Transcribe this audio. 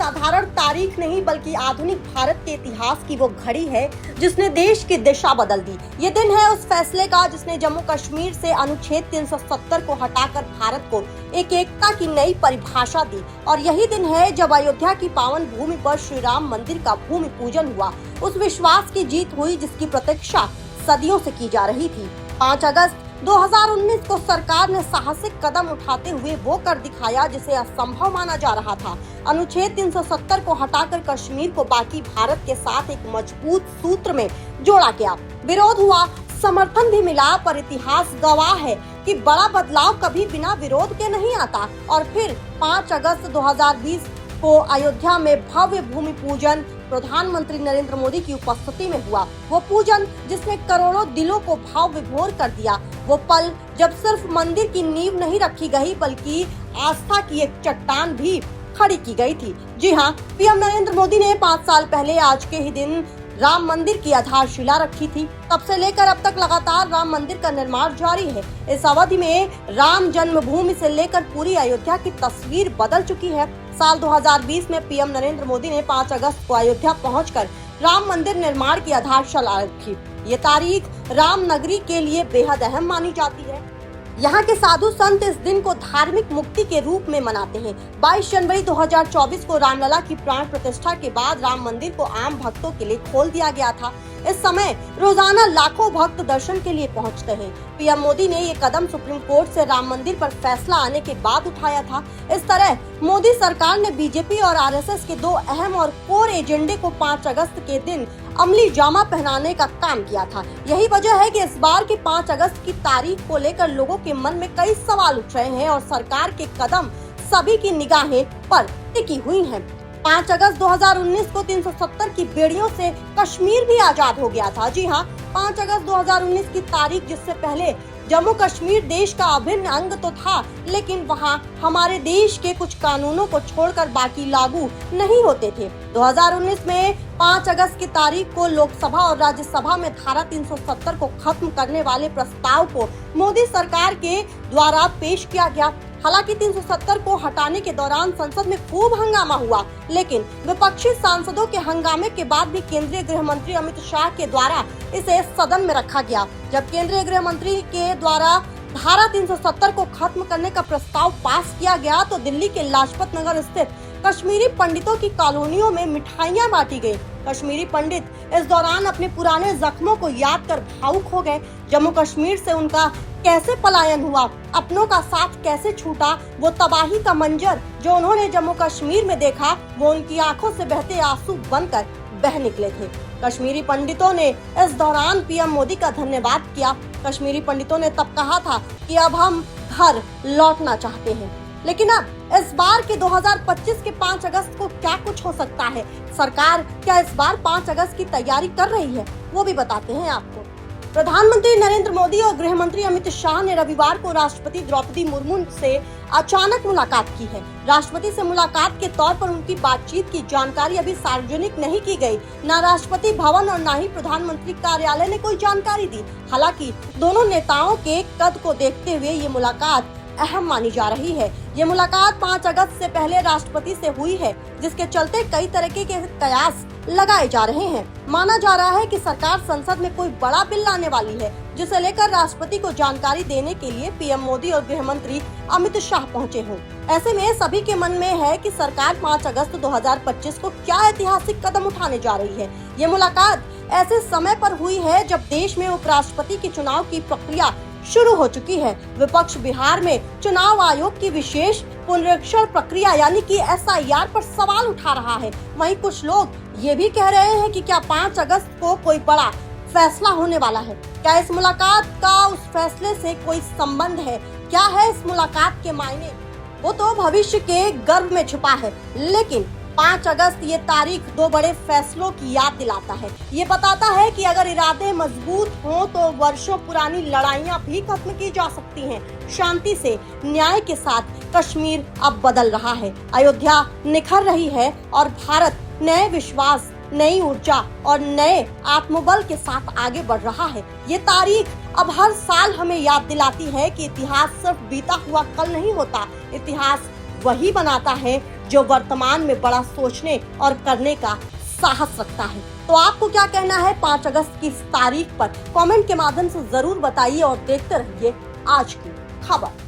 साधारण तारीख नहीं बल्कि आधुनिक भारत के इतिहास की वो घड़ी है जिसने देश की दिशा बदल दी। ये दिन है उस फैसले का जिसने जम्मू कश्मीर से अनुच्छेद 370 को हटाकर भारत को एक एकता की नई परिभाषा दी। और यही दिन है जब अयोध्या की पावन भूमि पर श्री राम मंदिर का भूमि पूजन हुआ। उस विश्वास की जीत हुई जिसकी प्रतीक्षा सदियों से की जा रही थी। 5 अगस्त 2019 को सरकार ने साहसिक कदम उठाते हुए वो कर दिखाया जिसे असंभव माना जा रहा था। अनुच्छेद 370 को हटाकर कश्मीर को बाकी भारत के साथ एक मजबूत सूत्र में जोड़ा गया। विरोध हुआ, समर्थन भी मिला, पर इतिहास गवाह है कि बड़ा बदलाव कभी बिना विरोध के नहीं आता। और फिर 5 अगस्त 2020 को अयोध्या में भव्य भूमि पूजन प्रधानमंत्री नरेंद्र मोदी की उपस्थिति में हुआ। वो पूजन जिसने करोड़ों दिलों को भाव विभोर कर दिया। वो पल जब सिर्फ मंदिर की नींव नहीं रखी गई बल्कि आस्था की एक चट्टान भी खड़ी की गई थी। जी हाँ, पीएम नरेंद्र मोदी ने 5 साल पहले आज के ही दिन राम मंदिर की आधारशिला रखी थी। तब से लेकर अब तक लगातार राम मंदिर का निर्माण जारी है। इस अवधि में राम जन्मभूमि से लेकर पूरी अयोध्या की तस्वीर बदल चुकी है। साल 2020 में पीएम नरेंद्र मोदी ने 5 अगस्त को अयोध्या पहुंचकर राम मंदिर निर्माण की आधारशिला रखी। ये तारीख राम नगरी के लिए बेहद अहम मानी जाती है। यहाँ के साधु संत इस दिन को धार्मिक मुक्ति के रूप में मनाते हैं। 22 जनवरी 2024 को रामलला की प्राण प्रतिष्ठा के बाद राम मंदिर को आम भक्तों के लिए खोल दिया गया था। इस समय रोजाना लाखों भक्त दर्शन के लिए पहुंचते हैं। पीएम मोदी ने ये कदम सुप्रीम कोर्ट से राम मंदिर पर फैसला आने के बाद उठाया था। इस तरह मोदी सरकार ने बीजेपी और आरएसएस के 2 अहम और कोर एजेंडे को 5 अगस्त के दिन अमली जामा पहनाने का काम किया था। यही वजह है कि इस बार की 5 अगस्त की तारीख को लेकर लोगों के मन में कई सवाल उठ रहे हैं और सरकार के कदम सभी की निगाहें पर टिकी हुई हैं। 5 अगस्त 2019 को 370 की बेड़ियों से कश्मीर भी आजाद हो गया था। जी हाँ, 5 अगस्त 2019 की तारीख जिससे पहले जम्मू कश्मीर देश का अभिन्न अंग तो था, लेकिन वहाँ हमारे देश के कुछ कानूनों को छोड़कर बाकी लागू नहीं होते थे। 2019 में 5 अगस्त की तारीख को लोकसभा और राज्यसभा में धारा 370 को खत्म करने वाले प्रस्ताव को मोदी सरकार के द्वारा पेश किया गया। हालांकि 370 को हटाने के दौरान संसद में खूब हंगामा हुआ, लेकिन विपक्षी सांसदों के हंगामे के बाद भी केंद्रीय गृह मंत्री अमित शाह के द्वारा इसे सदन में रखा गया। जब केंद्रीय गृह मंत्री के द्वारा धारा 370 को खत्म करने का प्रस्ताव पास किया गया तो दिल्ली के लाजपत नगर स्थित कश्मीरी पंडितों की कॉलोनियों में मिठाइयां बांटी गई। कश्मीरी पंडित इस दौरान अपने पुराने जख्मों को याद कर भावुक हो गए। जम्मू कश्मीर से उनका कैसे पलायन हुआ, अपनों का साथ कैसे छूटा, वो तबाही का मंजर जो उन्होंने जम्मू कश्मीर में देखा, वो उनकी आंखों से बहते आंसू बनकर बह निकले थे। कश्मीरी पंडितों ने इस दौरान पीएम मोदी का धन्यवाद किया। कश्मीरी पंडितों ने तब कहा था कि अब हम घर लौटना चाहते हैं। लेकिन अब इस बार के 2025 के 5 अगस्त को क्या कुछ हो सकता है? सरकार क्या इस बार 5 अगस्त की तैयारी कर रही है? वो भी बताते हैं आपको। प्रधानमंत्री नरेंद्र मोदी और गृह मंत्री अमित शाह ने रविवार को राष्ट्रपति द्रौपदी मुर्मू से अचानक मुलाकात की है। राष्ट्रपति से मुलाकात के तौर पर उनकी बातचीत की जानकारी अभी सार्वजनिक नहीं की गई। न राष्ट्रपति भवन और न ही प्रधानमंत्री कार्यालय ने कोई जानकारी दी। हालांकि दोनों नेताओं के कद को देखते हुए ये मुलाकात अहम मानी जा रही है। ये मुलाकात 5 अगस्त से पहले राष्ट्रपति से हुई है, जिसके चलते कई तरह के कयास लगाए जा रहे हैं। माना जा रहा है कि सरकार संसद में कोई बड़ा बिल लाने वाली है, जिसे लेकर राष्ट्रपति को जानकारी देने के लिए पीएम मोदी और गृह मंत्री अमित शाह पहुंचे हों। ऐसे में सभी के मन में है कि सरकार 5 अगस्त 2025 को क्या ऐतिहासिक कदम उठाने जा रही है। ये मुलाकात ऐसे समय पर हुई है जब देश में उपराष्ट्रपति के चुनाव की प्रक्रिया शुरू हो चुकी है। विपक्ष बिहार में चुनाव आयोग की विशेष पुनरीक्षण प्रक्रिया यानी कि SIR पर सवाल उठा रहा है। वहीं कुछ लोग ये भी कह रहे हैं कि क्या 5 अगस्त को कोई बड़ा फैसला होने वाला है? क्या इस मुलाकात का उस फैसले से कोई संबंध है? क्या है इस मुलाकात के मायने? वो तो भविष्य के गर्भ में छुपा है, लेकिन 5 अगस्त ये तारीख 2 बड़े फैसलों की याद दिलाता है। ये बताता है कि अगर इरादे मजबूत हों तो वर्षों पुरानी लड़ाइयां भी खत्म की जा सकती हैं। शांति से, न्याय के साथ कश्मीर अब बदल रहा है, अयोध्या निखर रही है और भारत नए विश्वास, नई ऊर्जा और नए आत्मबल के साथ आगे बढ़ रहा है। ये तारीख अब हर साल हमें याद दिलाती है कि इतिहास सिर्फ बीता हुआ कल नहीं होता, इतिहास वही बनाता है जो वर्तमान में बड़ा सोचने और करने का साहस रखता है। तो आपको क्या कहना है 5 अगस्त की इस तारीख पर? कमेंट के माध्यम से जरूर बताइए और देखते रहिए आज की खबर।